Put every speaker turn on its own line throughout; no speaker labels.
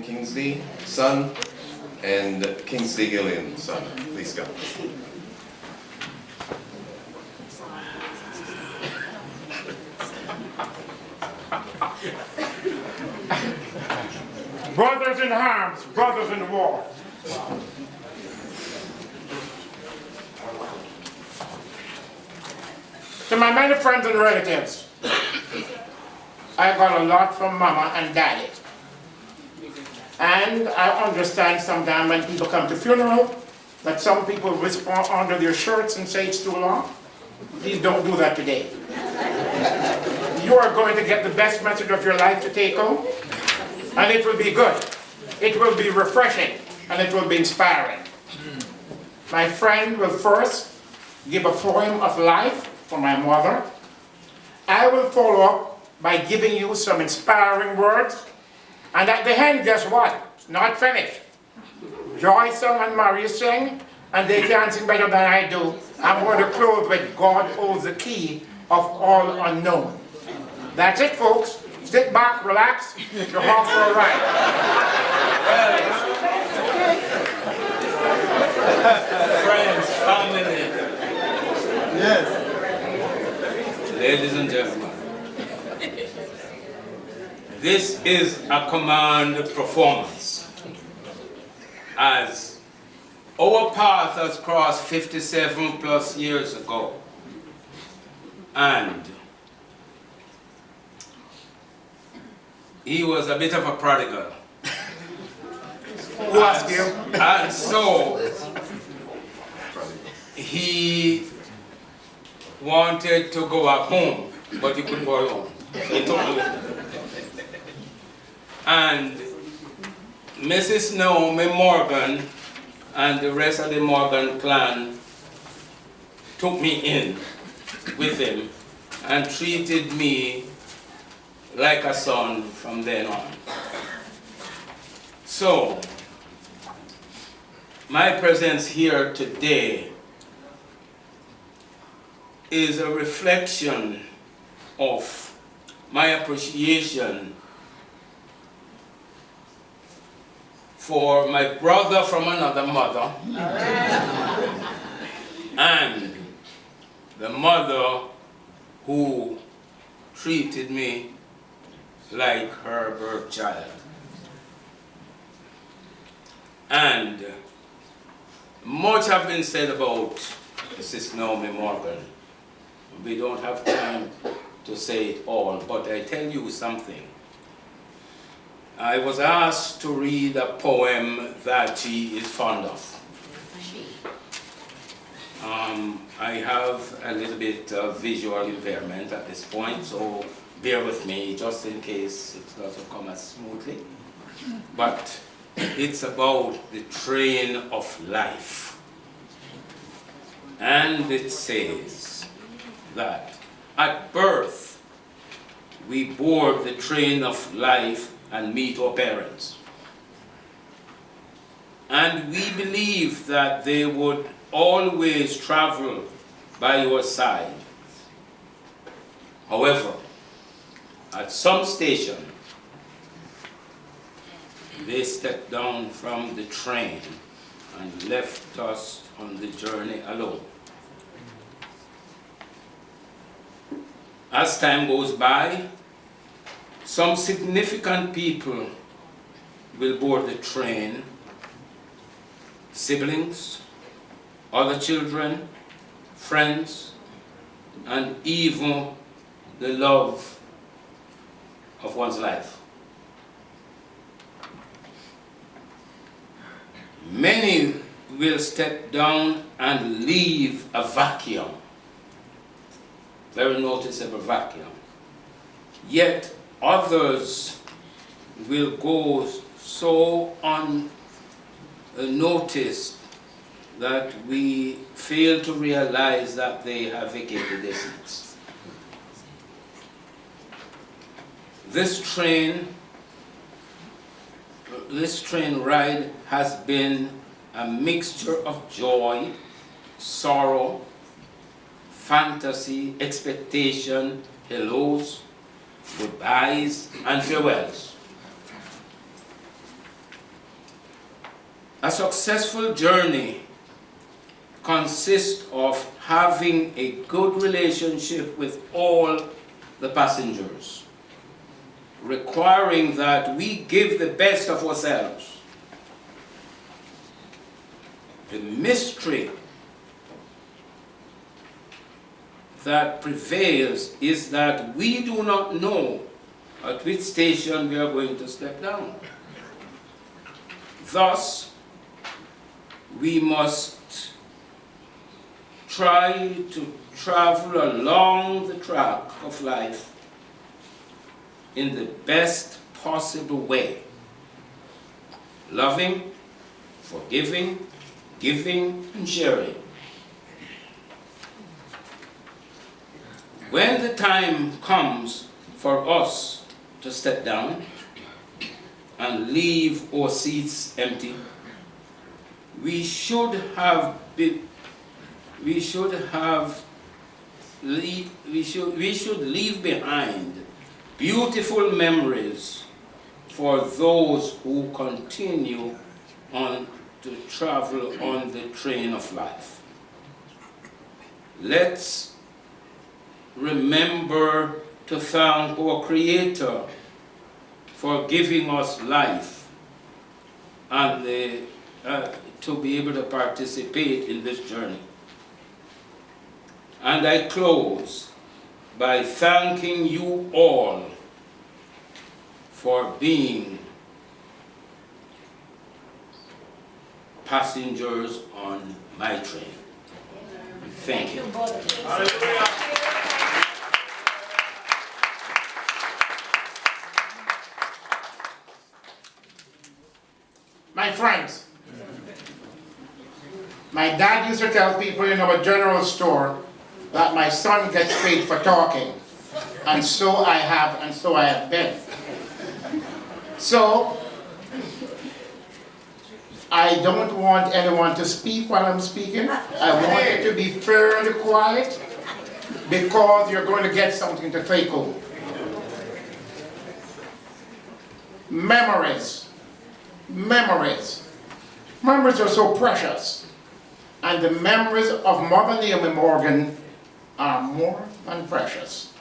Kingsley, son, and Kingsley Gillian, son. Please come.
Brothers in arms, brothers in war. To my many friends and relatives, I got a lot from Mama and Daddy. And I understand sometimes when people come to funeral that some people whisper under their shirts and say it's too long. Please don't do that today. You are going to get the best message of your life to take home, and it will be good. It will be refreshing, and it will be inspiring. My friend will first give a poem of life for my mother. I will follow up by giving you some inspiring words. And at the end, guess what? It's not finished. Joy sung and Maria sing, and they can sing better than I do. I'm going to close with God holds the key of all unknown. That's it, folks. Sit back, relax, you're off for a ride.
Friends, family.
Yes.
Ladies and gentlemen, this is a command performance. As our path has crossed 57 plus years ago, and he was a bit of a prodigal.
Who asked you?
And so he wanted to go back home, but he couldn't go alone. He took me with him. And Mrs. Naomi Morgan and the rest of the Morgan clan took me in with him and treated me like a son from then on. So, my presence here today is a reflection of my appreciation for my brother from another mother and the mother who treated me like her birth child. And much have been said about Mrs. Naomi Morgan. We don't have time to say it all, but I tell you something. I was asked to read a poem that she is fond of. I have a little bit of visual impairment at this point, so bear with me just in case it doesn't come as smoothly. But it's about the train of life. And it says that at birth, we board the train of life and meet our parents. And we believe that they would always travel by your side. However, at some station, they stepped down from the train and left us on the journey alone. As time goes by, some significant people will board the train, siblings, other children, friends, and even the love of one's life. Many will step down and leave a vacuum, very noticeable vacuum. Yet others will go so unnoticed that we fail to realize that they have vacated their seats. This train ride has been a mixture of joy, sorrow, fantasy, expectation, hellos, goodbyes, and farewells. A successful journey consists of having a good relationship with all the passengers, requiring that we give the best of ourselves. The mystery that prevails is that we do not know at which station we are going to step down. Thus, we must try to travel along the track of life in the best possible way, loving, forgiving, giving, and sharing. When the time comes for us to step down and leave our seats empty, we should leave behind beautiful memories for those who continue on to travel on the train of life. Let's remember to thank our Creator for giving us life and to be able to participate in this journey. And I close by thanking you all for being passengers on my train. Thank you.
My friends, my dad used to tell people in our general store that my son gets paid for talking, and so I have been. So, I don't want anyone to speak while I'm speaking. I want it to be fairly quiet, because you're going to get something to take home. Memories. Memories. Memories are so precious. And the memories of Mother Naomi Morgan are more than precious.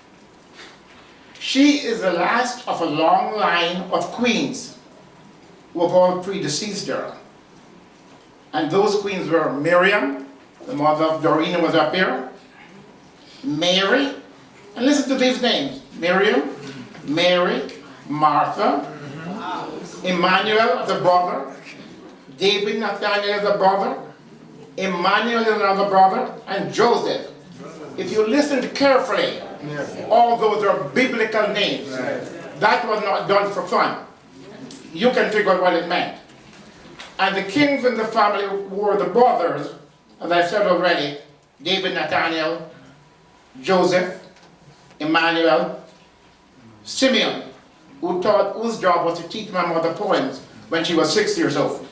She is the last of a long line of queens who have all predeceased her. And those queens were Miriam, the mother of Doreen who was up here, Mary, and listen to these names: Miriam, Mary, Martha, Emmanuel, the brother, David, Nathaniel, the brother, Emmanuel, another brother, and Joseph. If you listen carefully, all those are biblical names. That was not done for fun. You can figure out what it meant. And the kings in the family were the brothers, as I said already: David, Nathaniel, Joseph, Emmanuel, Simeon, whose job was to teach my mother poems when she was 6 years old.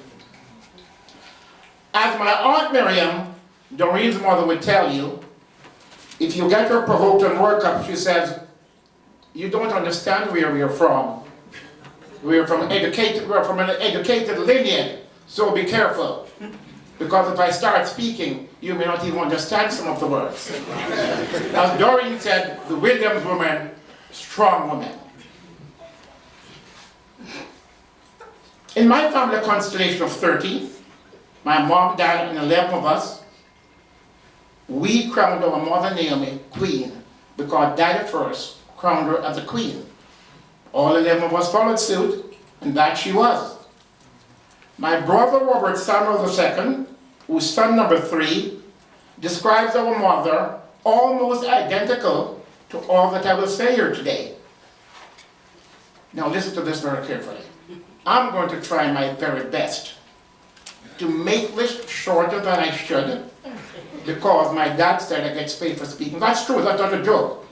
As my Aunt Miriam, Doreen's mother, would tell you, if you get her provoked and work up, she says, "You don't understand where we are from. We're from an educated lineage, so be careful. Because if I start speaking, you may not even understand some of the words." As Doreen said, the Williams woman, strong woman. In my family constellation of 30, my mom, dad, and 11 of us, we crowned our Mother Naomi queen, because Daddy first crowned her as a queen. All 11 of us followed suit, and that she was. My brother Robert Samuel II, who's son number 3, describes our mother almost identical to all that I will say here today. Now listen to this very carefully. I'm going to try my very best to make this shorter than I should, because my dad said I get paid for speaking. That's true, that's not a joke,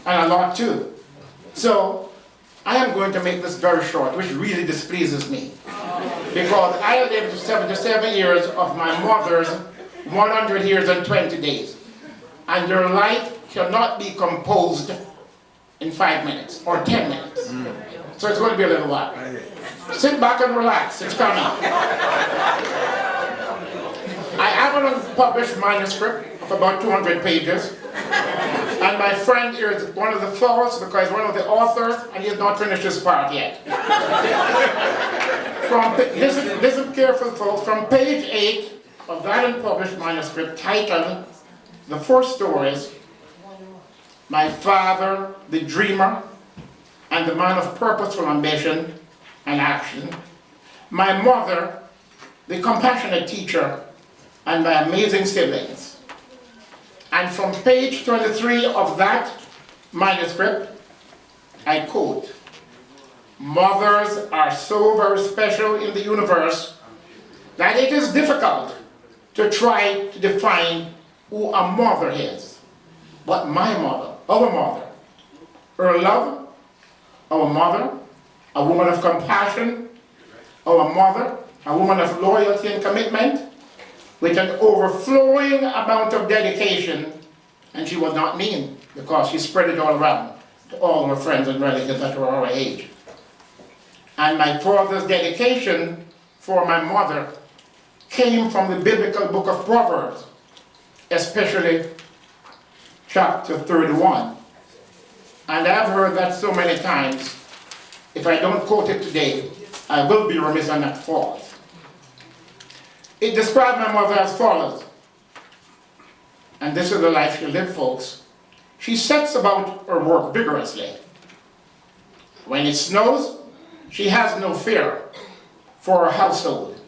and a lot too. So I am going to make this very short, which really displeases me, because I lived 77 years of my mother's 100 years and 20 days, and your life cannot be composed in 5 minutes or 10 minutes. So it's going to be a little while. Sit back and relax, it's coming. I have an unpublished manuscript of about 200 pages. And my friend here is one of the faults because one of the authors, and he has not finished his part yet. Listen careful, folks. From page 8 of that unpublished manuscript titled The Four Stories, My Father, the Dreamer, and the Man of Purposeful Ambition and Action, my mother, the compassionate teacher, and my amazing siblings. And from page 23 of that manuscript, I quote, "Mothers are so very special in the universe that it is difficult to try to define who a mother is. But my mother, our mother, her love, our mother, a woman of compassion, our mother, a woman of loyalty and commitment, with an overflowing amount of dedication, and she was not mean because she spread it all around to all her friends and relatives that were our age. And my father's dedication for my mother came from the biblical book of Proverbs, especially chapter 31. And I've heard that so many times, if I don't quote it today, I will be remiss on that fault. It described my mother as follows, and this is the life she lived, folks. She sets about her work vigorously. When it snows, she has no fear for her household.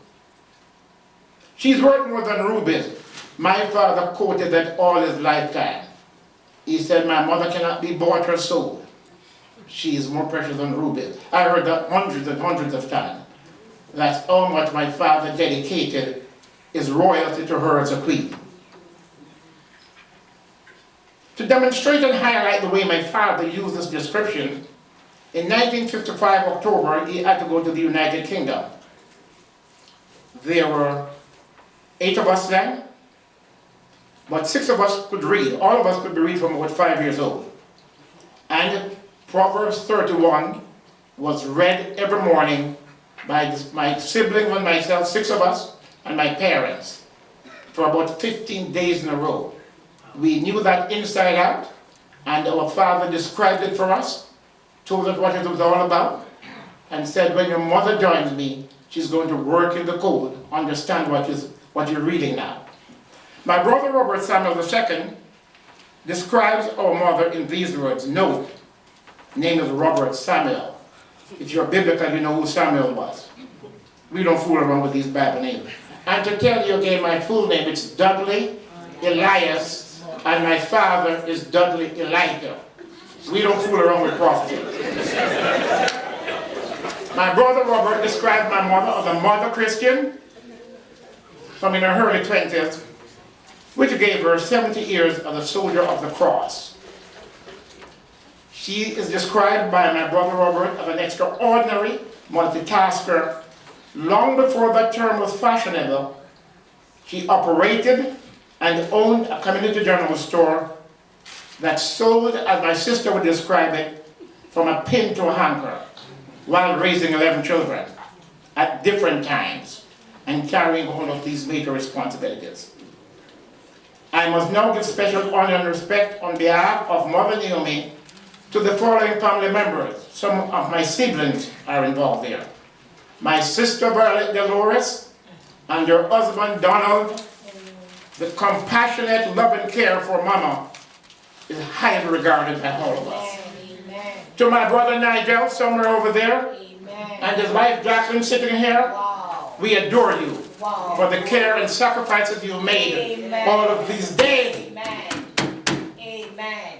She's worth more than rubies. My father quoted that all his lifetime. He said, my mother cannot be bought or sold. She is more precious than rubies. I heard that hundreds and hundreds of times. That's how much my father dedicated his royalty to her as a queen. To demonstrate and highlight the way my father used this description, in 1955 October, he had to go to the United Kingdom. There were 8 of us then, but 6 of us could read. All of us could read from about 5 years old. And Proverbs 31 was read every morning by my siblings and myself, 6 of us, and my parents, for about 15 days in a row. We knew that inside out, and our father described it for us, told us what it was all about, and said, when your mother joins me, she's going to work in the code, understand what you're reading now. My brother Robert Samuel II describes our mother in these words. Note, name is Robert Samuel. If you're biblical, you know who Samuel was. We don't fool around with these Bible names. And to tell you again my full name, it's Dudley Elias, and my father is Dudley Elijah. We don't fool around with prophecy. My brother Robert described my mother as a mother Christian from in her early 20s, which gave her 70 years as a soldier of the cross. She is described by my brother Robert as an extraordinary multitasker. Long before that term was fashionable, she operated and owned a community general store that sold, as my sister would describe it, from a pin to a hanker, while raising 11 children at different times and carrying all of these major responsibilities. I must now give special honor and respect on behalf of Mother Naomi to the following family members. Some of my siblings are involved here. My sister Violet Dolores and her husband Donald. The compassionate love and care for Mama is highly regarded by all of us. Amen. To my brother Nigel, somewhere over there, amen, and his wife Jacqueline sitting here, wow, we adore you, wow, for the care and sacrifices you made, amen, all of these days. Amen. Amen.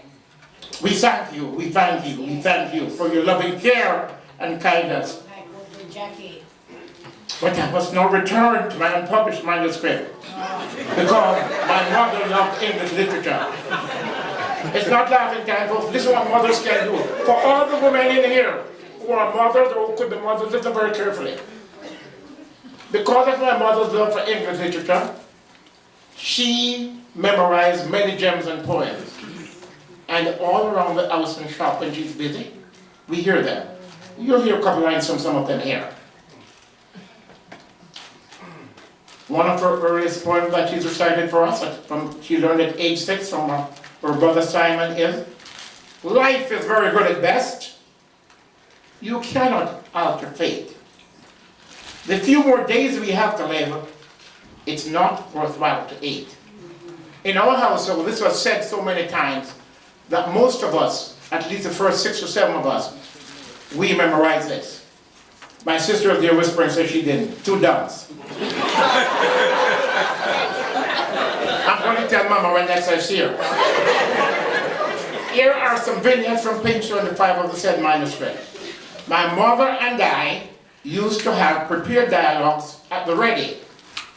We thank you, we thank you, we thank you for your loving care and kindness. But I must now return to my unpublished manuscript because my mother loved English literature. It's not laughing time, folks. This is what mothers can do. For all the women in here who are mothers or who could be mothers, listen very carefully. Because of my mother's love for English literature, she memorized many gems and poems. And all around the house and shop when she's busy, we hear them. You'll hear a couple lines from some of them here. One of her earliest poems that she's recited for us, she learned at age 6 from her brother Simon, is, "Life is very good at best. You cannot alter fate. The few more days we have to live, it's not worthwhile to eat." In our household, this was said so many times that most of us, at least the first 6 or 7 of us, we memorize this. My sister was there whispering, so she didn't. 2 downs. I'm going to tell Mama when next I see her. Here are some vignettes from page 25 of the said manuscript. My mother and I used to have prepared dialogues at the ready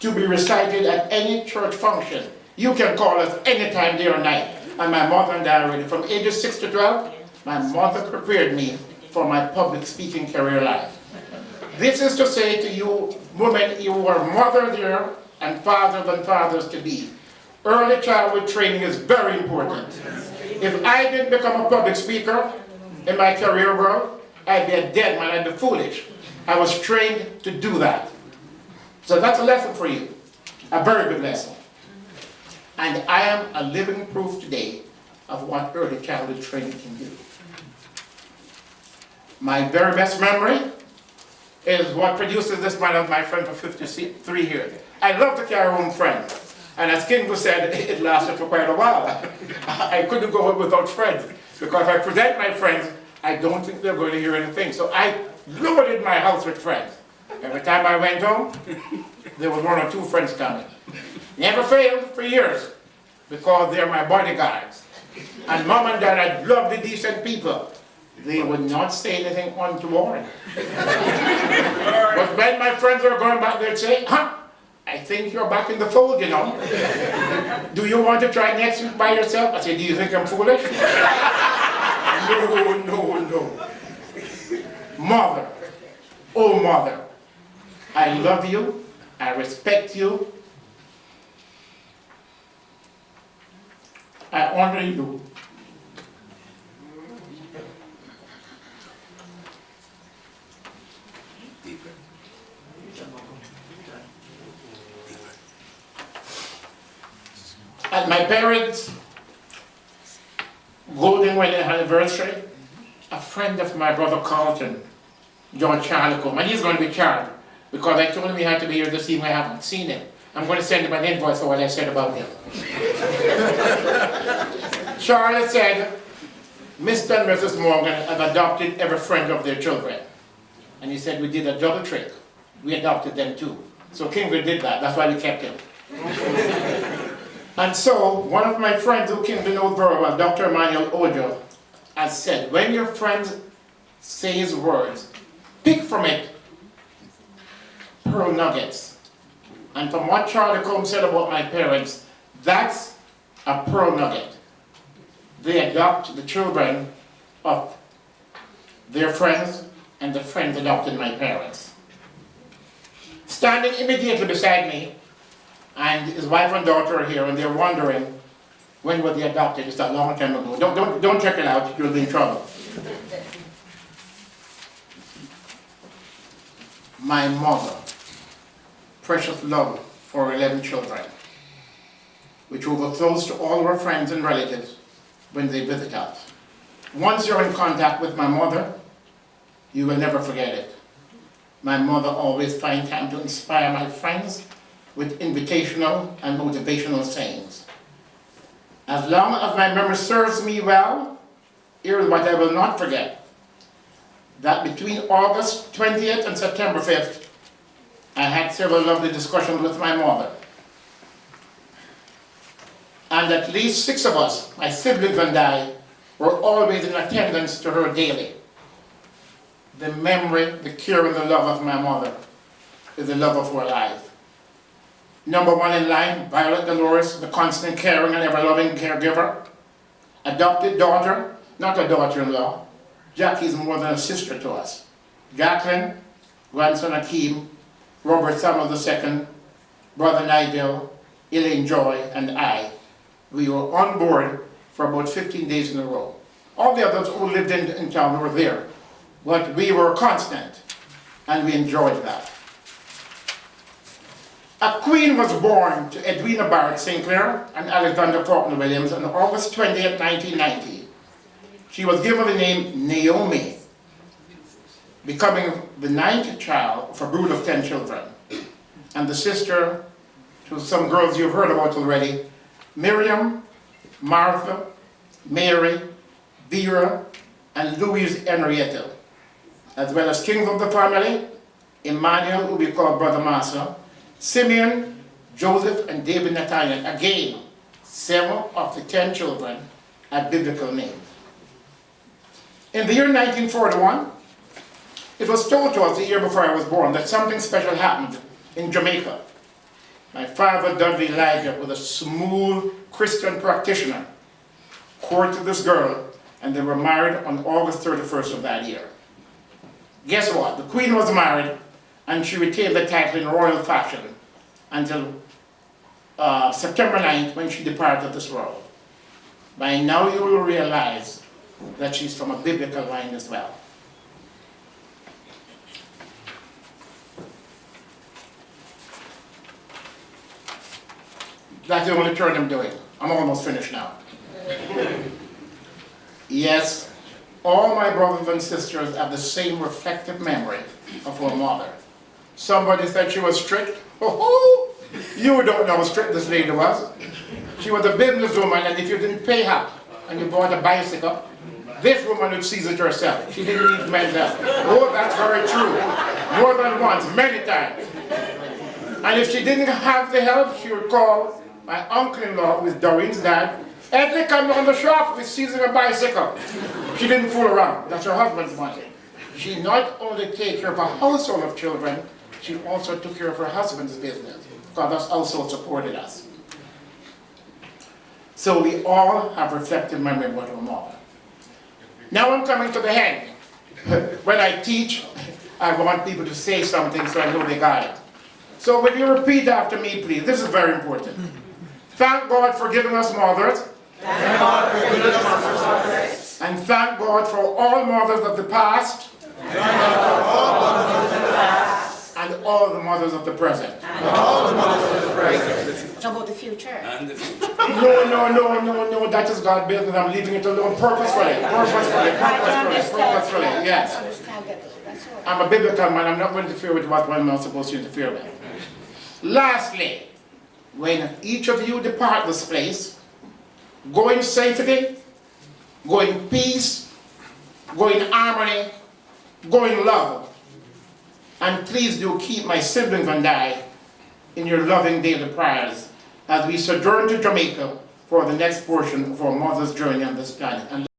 to be recited at any church function. You can call us anytime, day or night. And my mother and I are ready. From ages 6 to 12, my mother prepared me for my public speaking career life. This is to say to you women, you are mother there and father than fathers to be. Early childhood training is very important. If I didn't become a public speaker in my career world, I'd be a dead man, I'd be foolish. I was trained to do that. So that's a lesson for you, a very good lesson. And I am a living proof today of what early childhood training can do. My very best memory is what produces this man of my friend for 53 years. I love to carry home friends. And as King said, it lasted for quite a while. I couldn't go without friends. Because if I present my friends, I don't think they're going to hear anything. So I loaded my house with friends. Every time I went home, there was 1 or 2 friends coming. Never failed for years, because they're my bodyguards. And Mom and Dad are lovely, decent people. They would not say anything untoward. But when my friends are going back, they'd say, "Huh, I think you're back in the fold, you know. Do you want to try next week by yourself?" I said, "Do you think I'm foolish?" No. Mother, oh mother, I love you, I respect you, I honor you. At my parents' golden wedding anniversary, a friend of my brother Carlton, John Charlico, and he's going to be charged because I told him he had to be here this evening. I haven't seen him. I'm going to send him an invoice for what I said about him. Charlotte said, "Mr. and Mrs. Morgan have adopted every friend of their children." And he said, "We did a double trick. We adopted them too." So Kingsley did that. That's why we kept him. And so, one of my friends who Kingsley knows very well, Dr. Emmanuel Ojo, has said, when your friend says words, pick from it pearl nuggets. And from what Charlie Combs said about my parents, that's a pearl nugget. They adopt the children of their friends, and the friends adopted my parents. Standing immediately beside me, and his wife and daughter are here, and they're wondering when were they adopted. It's a long time ago. Don't check it out, you'll be in trouble. My mother, precious love for 11 children, which overflows to all our friends and relatives when they visit us. Once you're in contact with my mother, you will never forget it. My mother always finds time to inspire my friends with invitational and motivational sayings. As long as my memory serves me well, here is what I will not forget. That between August 20th and September 5th, I had several lovely discussions with my mother. And at least 6 of us, my siblings and I, were always in attendance to her daily. The memory, the care, and the love of my mother is the love of our life. Number 1 in line, Violet Dolores, the constant caring and ever-loving caregiver. Adopted daughter, not a daughter-in-law. Jackie's more than a sister to us. Jacqueline, grandson Akeem, Robert Samuel II, brother Nigel, Elaine Joy, and I. We were on board for about 15 days in a row. All the others who lived in town were there, but we were constant, and we enjoyed that. A queen was born to Edwina Barrett St. Clair and Alexander Faulkner Williams on August 20th, 1990. She was given the name Naomi, becoming the 9th child of a brood of 10 children, and the sister to some girls you've heard about already, Miriam, Martha, Mary, Vera, and Louise Henrietta, as well as kings of the family, Emmanuel, who we call Brother Massa, Simeon, Joseph, and David Nathaniel. Again, 7 of the 10 children had biblical names. In the year 1941, it was told to us the year before I was born that something special happened in Jamaica. My father, Dudley Elijah, was a smooth Christian practitioner, courted this girl, and they were married on August 31st of that year. Guess what? The Queen was married, and she retained the title in royal fashion until September 9th, when she departed this world. By now you will realize that she's from a biblical line as well. That's the only turn I'm doing. I'm almost finished now. Yes, all my brothers and sisters have the same reflective memory of her mother. Somebody said she was strict. Oh, you don't know how strict this lady was. She was a businesswoman, and if you didn't pay her and you bought a bicycle, this woman would seize it herself. She didn't need men's help. Oh, that's very true. More than once, many times. And if she didn't have the help, she would call my uncle-in-law, who is Doreen's dad. Edley, come down the shop, we're seizing a bicycle. She didn't fool around. That's her husband's money. She not only take care of a household of children, she also took care of her husband's business, because that's also supported us. So we all have reflective memory of what our mother. Now I'm coming to the end. When I teach, I want people to say something so I know they got it. So will you repeat after me, please? This is very important. Thank God for giving us mothers.
Thank God for giving us mothers.
And thank God for all mothers of the past.
Thank God for all mothers of the past.
And all the mothers of the present.
And all the mothers of the present.
How about the future?
And the future.
No, that is God's business. I'm leaving it alone purposefully. Purposefully, yes. I'm a biblical man. I'm not going to interfere with what one is supposed to interfere with. Lastly, when each of you depart this place, go in safety, go in peace, go in harmony, go in love. And please do keep my siblings and I in your loving daily prayers as we sojourn to Jamaica for the next portion of our mother's journey on this planet.